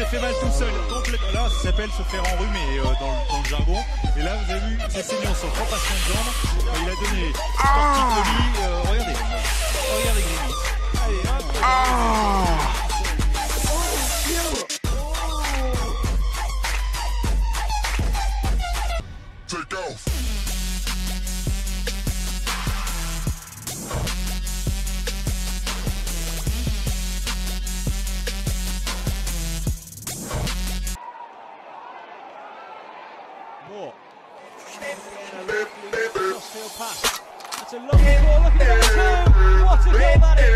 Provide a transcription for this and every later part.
s'est fait mal tout seul. Là, ça s'appelle se faire enrhumer dans le jargon. Et là, vous avez vu, c'est saignant sur 3 passements de jambes. Il a donné sportif regardez. Regardez Grimmy. Allez, hop. Take off. Moore. Crossfield pass. That's a lovely ball. Look at that. What a goal that is.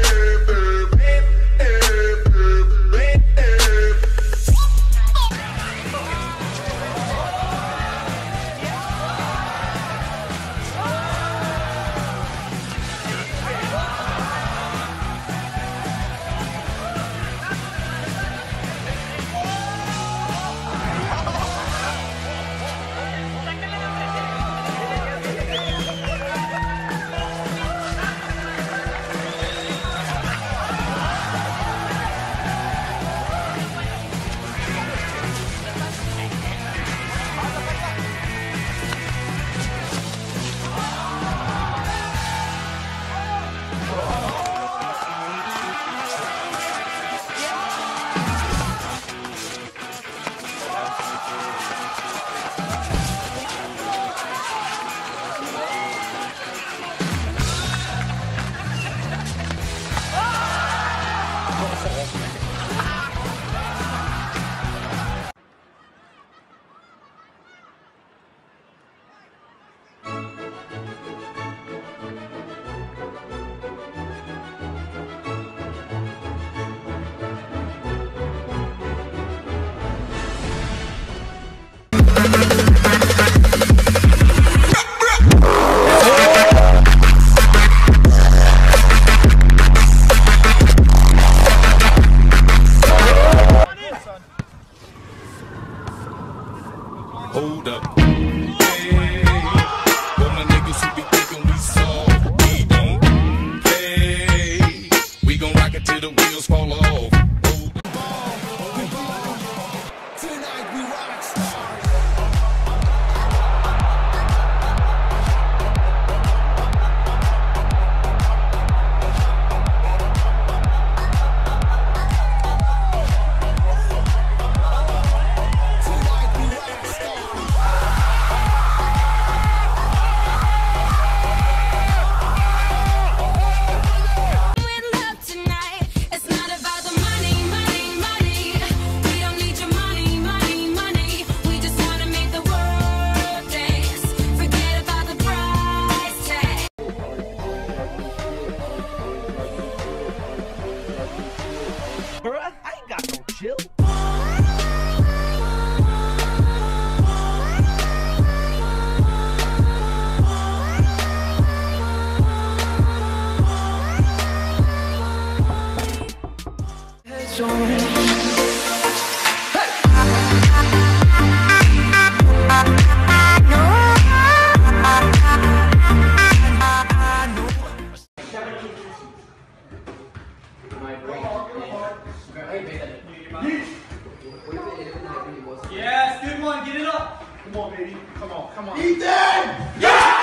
Yes, good one, get it up. Come on, baby. Come on, come on. Ethan! Yeah!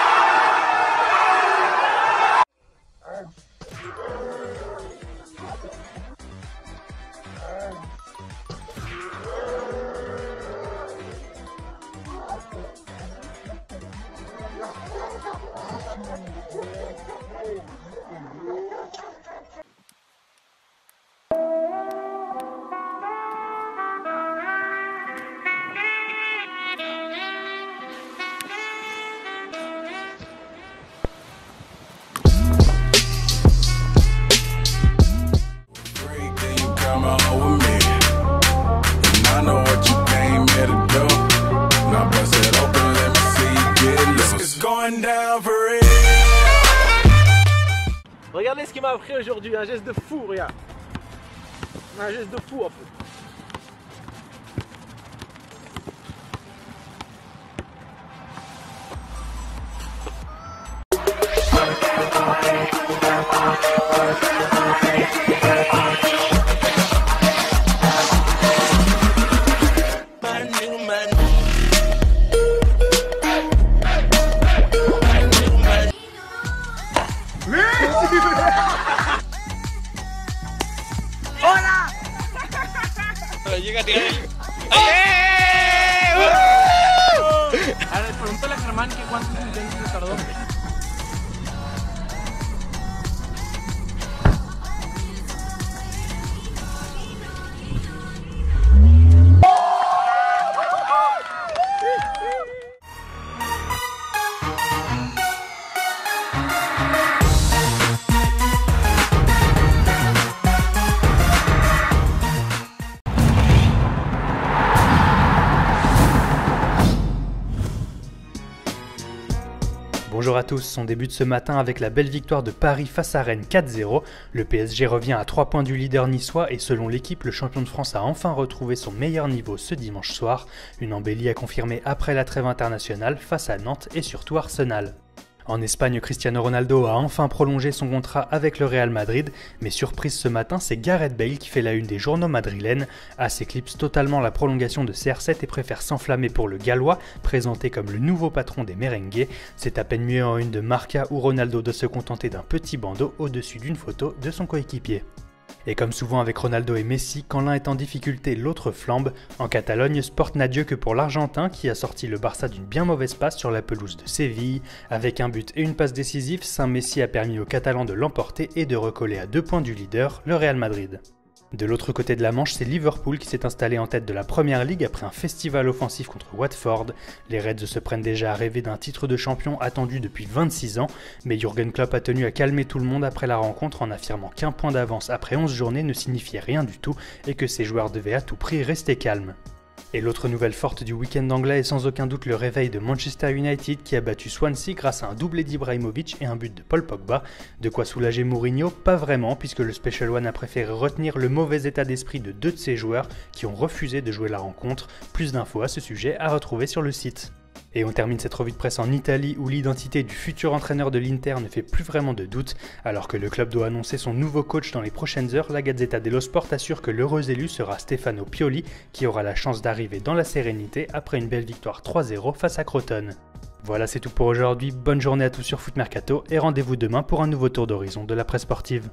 Regardez ce qu'il m'a appris aujourd'hui, un geste de fou, regarde. Un geste de fou en fait. Llega, tira ahí. A ver, pregúntale a Germán que cuántos intentos se tardó. Bonjour à tous, on débute ce matin avec la belle victoire de Paris face à Rennes 4-0. Le PSG revient à 3 points du leader niçois et selon l'équipe, le champion de France a enfin retrouvé son meilleur niveau ce dimanche soir. Une embellie à confirmer après la trêve internationale face à Nantes et surtout Arsenal. En Espagne, Cristiano Ronaldo a enfin prolongé son contrat avec le Real Madrid, mais surprise ce matin, c'est Gareth Bale qui fait la une des journaux madrilènes. AS éclipse totalement la prolongation de CR7 et préfère s'enflammer pour le Gallois, présenté comme le nouveau patron des merengues. C'est à peine mieux en une de Marca où Ronaldo doit se contenter d'un petit bandeau au-dessus d'une photo de son coéquipier. Et comme souvent avec Ronaldo et Messi, quand l'un est en difficulté, l'autre flambe. En Catalogne, sport n'a Dieu que pour l'Argentin qui a sorti le Barça d'une bien mauvaise passe sur la pelouse de Séville. Avec un but et une passe décisive, Saint-Messi a permis aux Catalans de l'emporter et de recoller à 2 points du leader, le Real Madrid. De l'autre côté de la Manche, c'est Liverpool qui s'est installé en tête de la Première Ligue après un festival offensif contre Watford. Les Reds se prennent déjà à rêver d'un titre de champion attendu depuis 26 ans, mais Jürgen Klopp a tenu à calmer tout le monde après la rencontre en affirmant qu'un point d'avance après 11 journées ne signifiait rien du tout et que ses joueurs devaient à tout prix rester calmes. Et l'autre nouvelle forte du week-end anglais est sans aucun doute le réveil de Manchester United qui a battu Swansea grâce à un doublé d'Ibrahimovic et un but de Paul Pogba. De quoi soulager Mourinho? Pas vraiment, puisque le Special One a préféré retenir le mauvais état d'esprit de 2 de ses joueurs qui ont refusé de jouer la rencontre. Plus d'infos à ce sujet à retrouver sur le site. Et on termine cette revue de presse en Italie où l'identité du futur entraîneur de l'Inter ne fait plus vraiment de doute. Alors que le club doit annoncer son nouveau coach dans les prochaines heures, la Gazzetta dello Sport assure que l'heureux élu sera Stefano Pioli qui aura la chance d'arriver dans la sérénité après une belle victoire 3-0 face à Crotone. Voilà, c'est tout pour aujourd'hui, bonne journée à tous sur Foot Mercato et rendez-vous demain pour un nouveau tour d'horizon de la presse sportive.